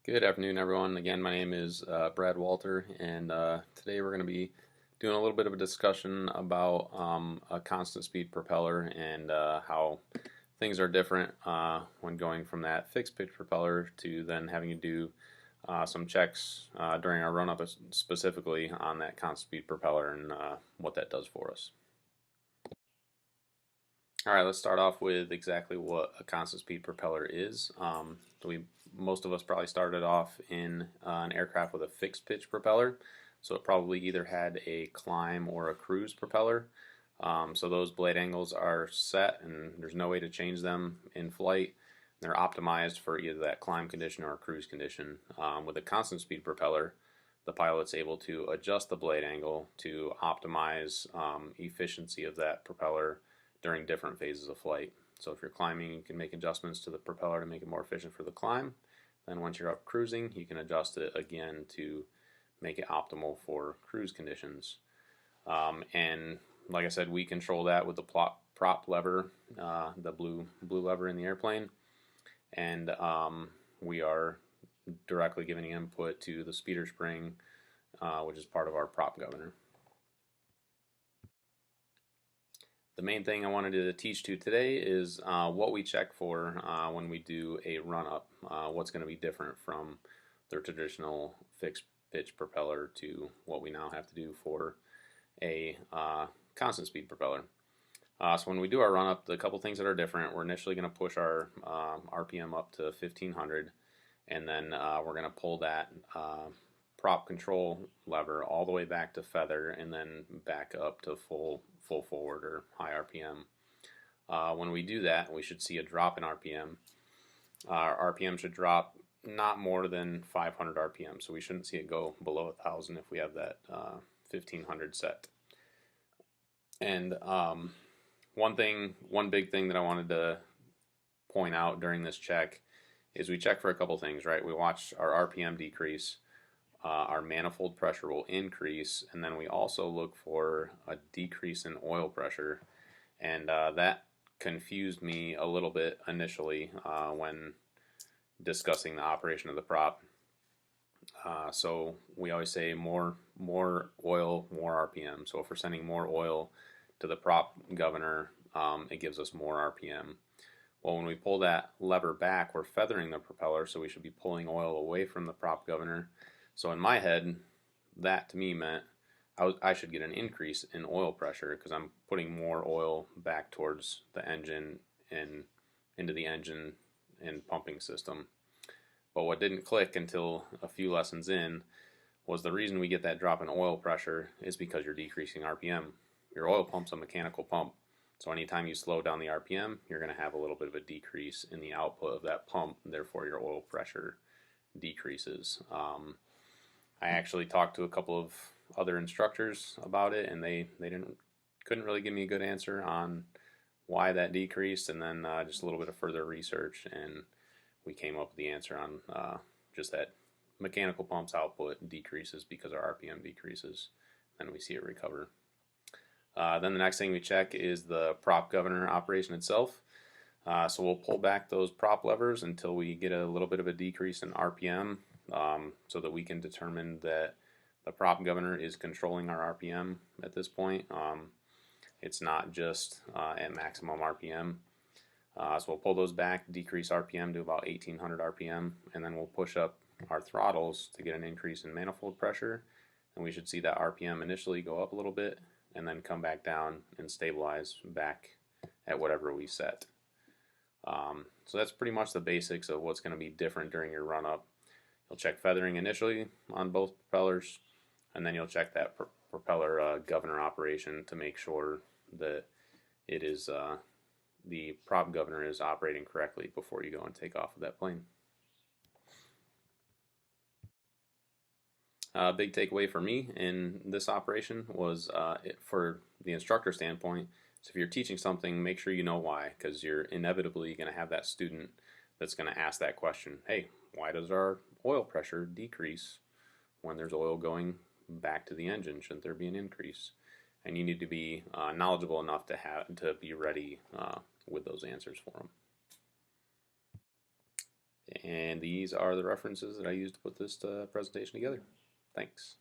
Good afternoon, everyone. Again, my name is Brad Walter, and today we're going to be doing a little bit of a discussion about a constant speed propeller and how things are different when going from that fixed pitch propeller to then having to do some checks during our run up specifically on that constant speed propeller and what that does for us. All right, let's start off with exactly what a constant speed propeller is. Most of us probably started off in an aircraft with a fixed pitch propeller, so it probably either had a climb or a cruise propeller. So those blade angles are set, and there's no way to change them in flight. They're optimized for either that climb condition or a cruise condition. With a constant speed propeller, the pilot's able to adjust the blade angle to optimize efficiency of that propeller during different phases of flight. So if you're climbing, you can make adjustments to the propeller to make it more efficient for the climb. Then once you're up cruising, you can adjust it again to make it optimal for cruise conditions. And like I said, we control that with the prop lever, the blue lever in the airplane, and we are directly giving input to the speeder spring, which is part of our prop governor. The main thing I wanted to teach to today is what we check for when we do a run-up, what's going to be different from the traditional fixed pitch propeller to what we now have to do for a constant speed propeller. So when we do our run-up, the couple things that are different, we're initially going to push our RPM up to 1500, and then we're going to pull that prop control lever all the way back to feather and then back up to full forward or high RPM. When we do that, we should see a drop in RPM. Our RPM should drop not more than 500 RPM, so we shouldn't see it go below 1,000 if we have that 1500 set. And one big thing that I wanted to point out during this check is we check for a couple things, right? We watch our RPM decrease, our manifold pressure will increase, and then we also look for a decrease in oil pressure. And that confused me a little bit initially when discussing the operation of the prop. So we always say more oil, more RPM. So if we're sending more oil to the prop governor, it gives us more RPM. Well, when we pull that lever back, we're feathering the propeller, so we should be pulling oil away from the prop governor. So in my head, that to me meant I should get an increase in oil pressure because I'm putting more oil back towards the engine and into the engine and pumping system. But what didn't click until a few lessons in was the reason we get that drop in oil pressure is because you're decreasing RPM. Your oil pump's a mechanical pump. So anytime you slow down the RPM, you're going to have a little bit of a decrease in the output of that pump, and therefore your oil pressure decreases. I actually talked to a couple of other instructors about it, and they couldn't really give me a good answer on why that decreased. And then just a little bit of further research, and we came up with the answer on just that mechanical pump's output decreases because our RPM decreases, and we see it recover. Then the next thing we check is the prop governor operation itself. So we'll pull back those prop levers until we get a little bit of a decrease in RPM, so that we can determine that the prop governor is controlling our RPM at this point. It's not just at maximum RPM. So we'll pull those back, decrease RPM to about 1800 RPM, and then we'll push up our throttles to get an increase in manifold pressure, and we should see that RPM initially go up a little bit and then come back down and stabilize back at whatever we set. So that's pretty much the basics of what's going to be different during your run-up. You'll check feathering initially on both propellers, and then you'll check that propeller governor operation to make sure that it is the prop governor is operating correctly before you go and take off of that plane. Big takeaway for me in this operation was for the instructor standpoint. So if you're teaching something, make sure you know why, because you're inevitably going to have that student that's going to ask that question. Hey, why does our oil pressure decrease when there's oil going back to the engine? Shouldn't there be an increase? And you need to be knowledgeable enough to be ready with those answers for them. And these are the references that I used to put this presentation together. Thanks.